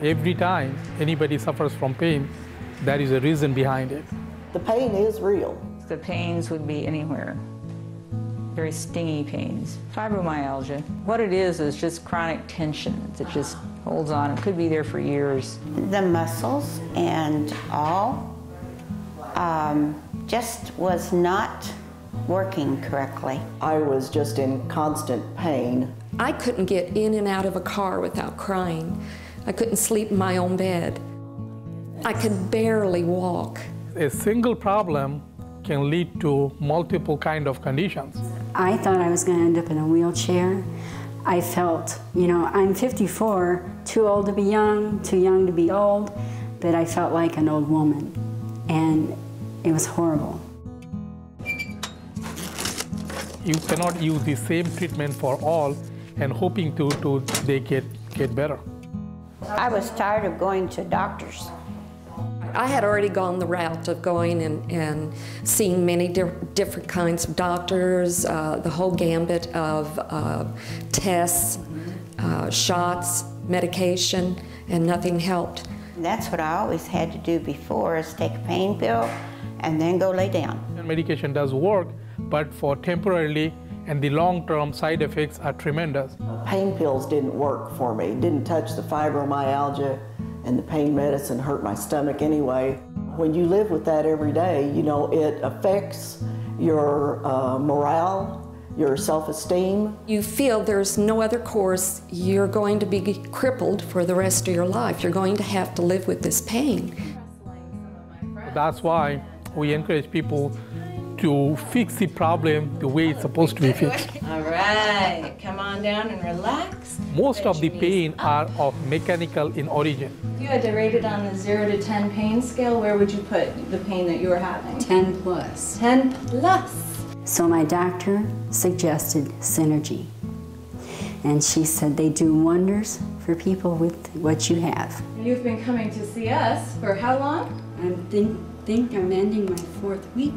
Every time anybody suffers from pain, there is a reason behind it. The pain is real. The pains would be anywhere. Very stingy pains. Fibromyalgia. What it is just chronic tension that just holds on. It could be there for years. The muscles and all just was not working correctly. I was just in constant pain. I couldn't get in and out of a car without crying. I couldn't sleep in my own bed. I could barely walk. A single problem can lead to multiple kind of conditions. I thought I was going to end up in a wheelchair. I felt, I'm 54, too old to be young, too young to be old, but I felt like an old woman, and it was horrible. You cannot use the same treatment for all and hoping they get better. I was tired of going to doctors. I had already gone the route of going and seeing many different kinds of doctors, the whole gambit of tests, shots, medication, and nothing helped. That's what I always had to do before, is take a pain pill and then go lay down. Medication does work, but for temporarily, and the long-term side effects are tremendous. Pain pills didn't work for me. Didn't touch the fibromyalgia, and the pain medicine hurt my stomach anyway. When you live with that every day, it affects your morale, your self-esteem. You feel there's no other course. You're going to be crippled for the rest of your life. You're going to have to live with this pain. That's why we encourage people to fix the problem the way it's supposed to be fixed. All right, come on down and relax. Most of the pain are of mechanical in origin. If you had to rate it on the 0 to 10 pain scale, where would you put the pain that you were having? 10 plus. 10 plus. So my doctor suggested Synergy. And she said they do wonders for people with what you have. You've been coming to see us for how long? I think I'm ending my 4th week.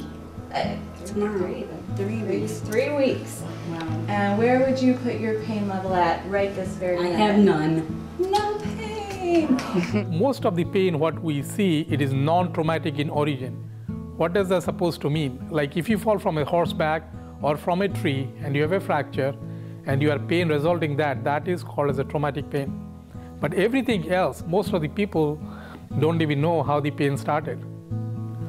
Tomorrow. 3 weeks. 3 weeks. Wow. And where would you put your pain level at right this very minute? I have none. No pain. Most of the pain, what we see, it is non-traumatic in origin. What does that supposed to mean? Like if you fall from a horseback or from a tree and you have a fracture and you are pain resulting that is called as a traumatic pain. But everything else, most of the people don't even know how the pain started.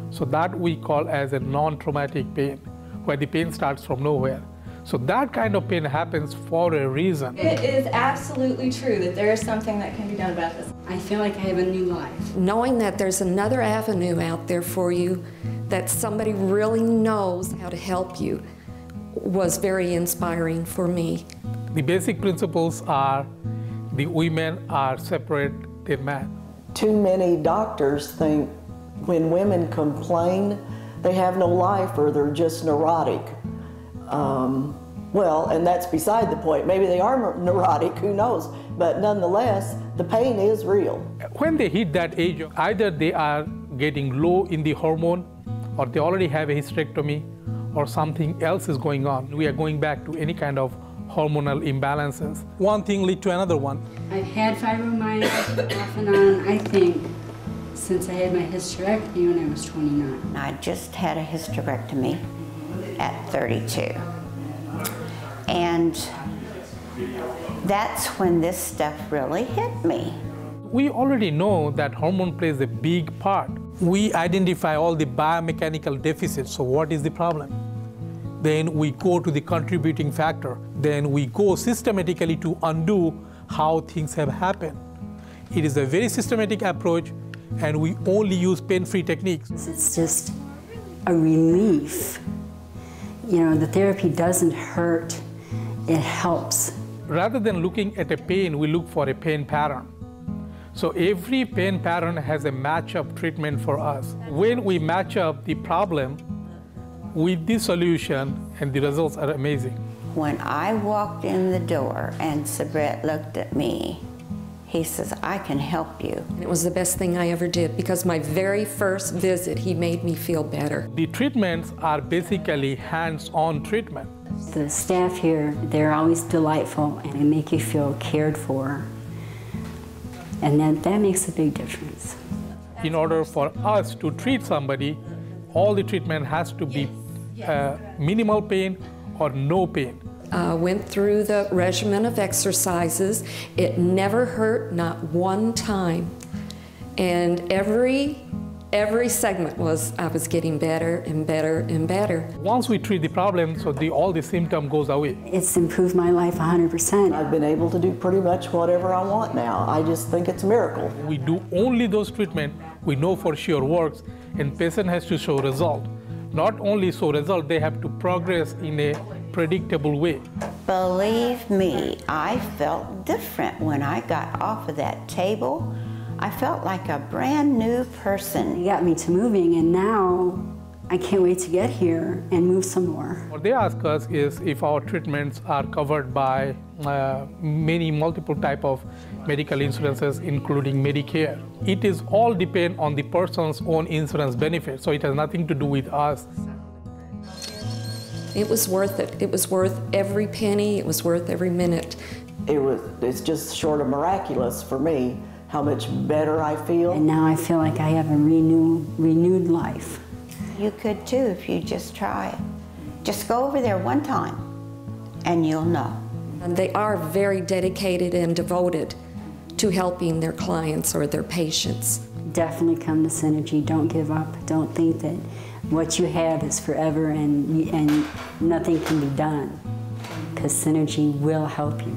So that we call as a non-traumatic pain, where the pain starts from nowhere. So that kind of pain happens for a reason. It is absolutely true that there is something that can be done about this. I feel like I have a new life. Knowing that there's another avenue out there for you, that somebody really knows how to help you, was very inspiring for me. The basic principles are the women are separate than men. Too many doctors think when women complain, they have no life or they're just neurotic. Well, and that's beside the point. Maybe they are neurotic, who knows? But nonetheless, the pain is real. When they hit that age, either they are getting low in the hormone, or they already have a hysterectomy, or something else is going on. We are going back to any kind of hormonal imbalances. One thing leads to another one. I've had fibromyalgia off and on, I think, since I had my hysterectomy when I was 29. I just had a hysterectomy at 32. And that's when this stuff really hit me. We already know that hormone plays a big part. We identify all the biomechanical deficits, so what is the problem? Then we go to the contributing factor. Then we go systematically to undo how things have happened. It is a very systematic approach, and we only use pain-free techniques. It's just a relief. The therapy doesn't hurt, it helps. Rather than looking at a pain, we look for a pain pattern. So every pain pattern has a match-up treatment for us. When we match up the problem with the solution, and the results are amazing. When I walked in the door and Sabret looked at me, he says, I can help you. It was the best thing I ever did, because my very first visit, he made me feel better. The treatments are basically hands-on treatment. The staff here, they're always delightful and they make you feel cared for. And that makes a big difference. In order for us to treat somebody, all the treatment has to be minimal pain or no pain. Went through the regimen of exercises. It never hurt, not one time. And every segment I was getting better and better and better. Once we treat the problem, so all the symptom goes away. It's improved my life 100%. I've been able to do pretty much whatever I want now. I just think it's a miracle. We do only those treatment we know for sure works, and patient has to show result. Not only show result, they have to progress in a predictable way. Believe me, I felt different when I got off of that table. I felt like a brand new person. It got me to moving, and now I can't wait to get here and move some more. What they ask us is if our treatments are covered by multiple type of medical insurances, including Medicare. It is all depend on the person's own insurance benefit, so it has nothing to do with us. It was worth it. It was worth every penny. It was worth every minute. It's just short of miraculous for me how much better I feel. And now I feel like I have a renewed life. You could too if you just try it. Just go over there one time and you'll know. And they are very dedicated and devoted to helping their clients or their patients. Definitely come to Synergy. Don't give up. Don't think that what you have is forever and nothing can be done, because Synergy will help you.